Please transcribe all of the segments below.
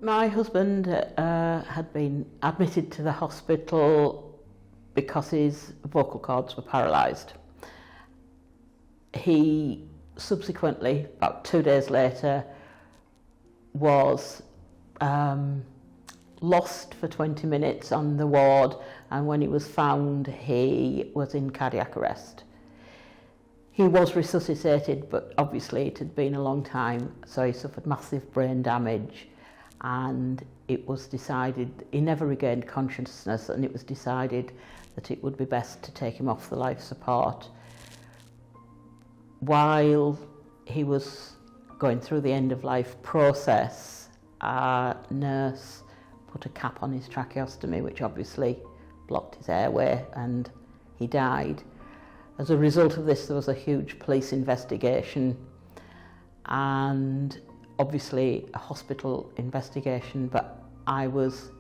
My husband had been admitted to the hospital because his vocal cords were paralysed. He subsequently, about 2 days later, was lost for 20 minutes on the ward, and when he was found, he was in cardiac arrest. He was resuscitated, but obviously it had been a long time, so he suffered massive brain damage, and it was decided, he never regained consciousness, and it was decided that it would be best to take him off the life support. While he was going through the end of life process, our nurse put a cap on his tracheostomy, which obviously blocked his airway, and he died. As a result of this, there was a huge police investigation and obviously a hospital investigation, but I was,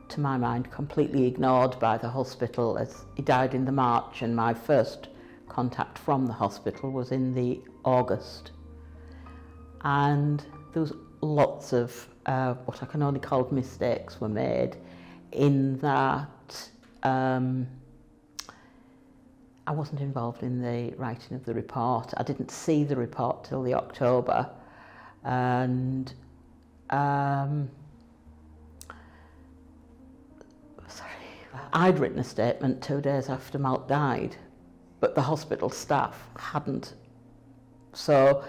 to my mind, completely ignored by the hospital, as he died in the March, and my first contact from the hospital was in the August. And there was lots of what I can only call mistakes were made, in that I wasn't involved in the writing of the report. I didn't see the report till the October, and I'd written a statement 2 days after Malc died, but the hospital staff hadn't. So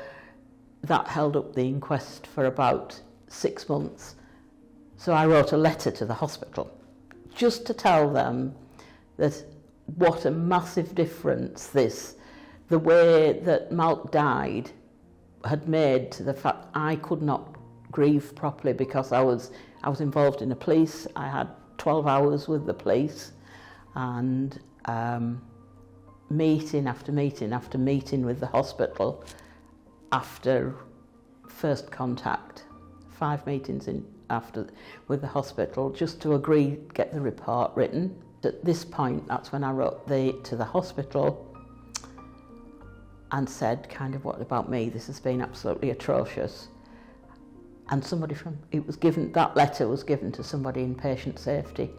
that held up the inquest for about 6 months. So I wrote a letter to the hospital just to tell them that what a massive difference the way that Malc died had made to the fact I could not grieve properly, because I was involved in the police. I had 12 hours with the police, and meeting after meeting after meeting with the hospital after first contact, 5 meetings with the hospital just to agree, get the report written. At this point, that's when I wrote to the hospital and said, kind of, what about me? This has been absolutely atrocious. And that letter was given to somebody in patient safety,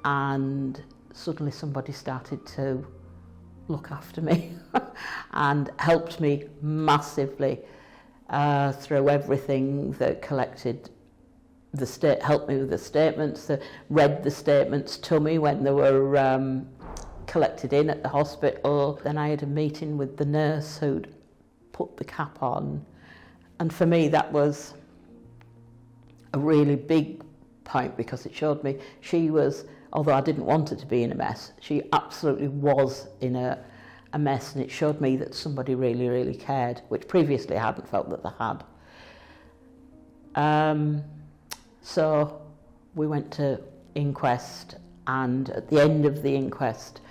and suddenly somebody started to look after me and helped me massively through everything. That collected helped me with the statements, read the statements to me when they were collected in at the hospital. Then I had a meeting with the nurse who'd put the cap on, and for me that was a really big point, because it showed me she was, although I didn't want her to be in a mess, she absolutely was in a mess, and it showed me that somebody really, really cared, which previously I hadn't felt that they had. So we went to inquest, and at the end of the inquest,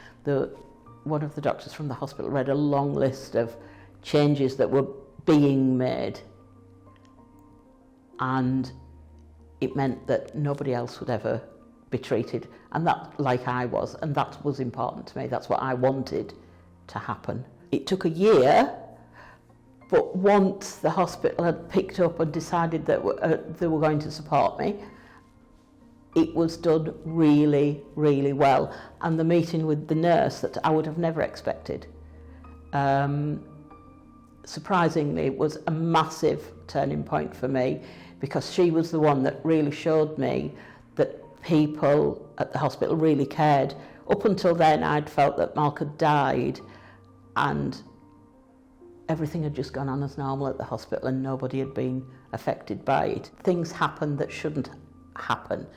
one of the doctors from the hospital read a long list of changes that were being made, and it meant that nobody else would ever be treated, and that, like I was, and that was important to me. That's what I wanted to happen. It took a year, but once the hospital had picked up and decided that they were going to support me, it was done really, really well. And the meeting with the nurse that I would have never expected, surprisingly, was a massive turning point for me, because she was the one that really showed me that people at the hospital really cared. Up until then, I'd felt that Malc had died and everything had just gone on as normal at the hospital, and nobody had been affected by it. Things happen that shouldn't happen.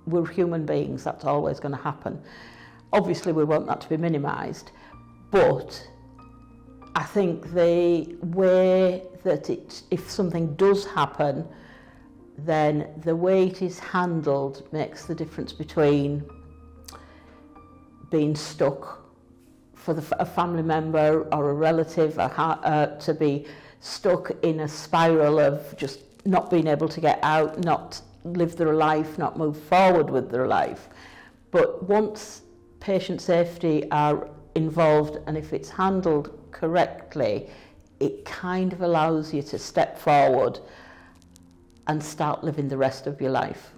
We're human beings, that's always going to happen. Obviously, we want that to be minimised, but I think the way that if something does happen, then the way it is handled makes the difference between being stuck for a family member or a relative, to be stuck in a spiral of just not being able to get out, not live their life, not move forward with their life. But once patient safety are involved, and if it's handled correctly, it kind of allows you to step forward and start living the rest of your life.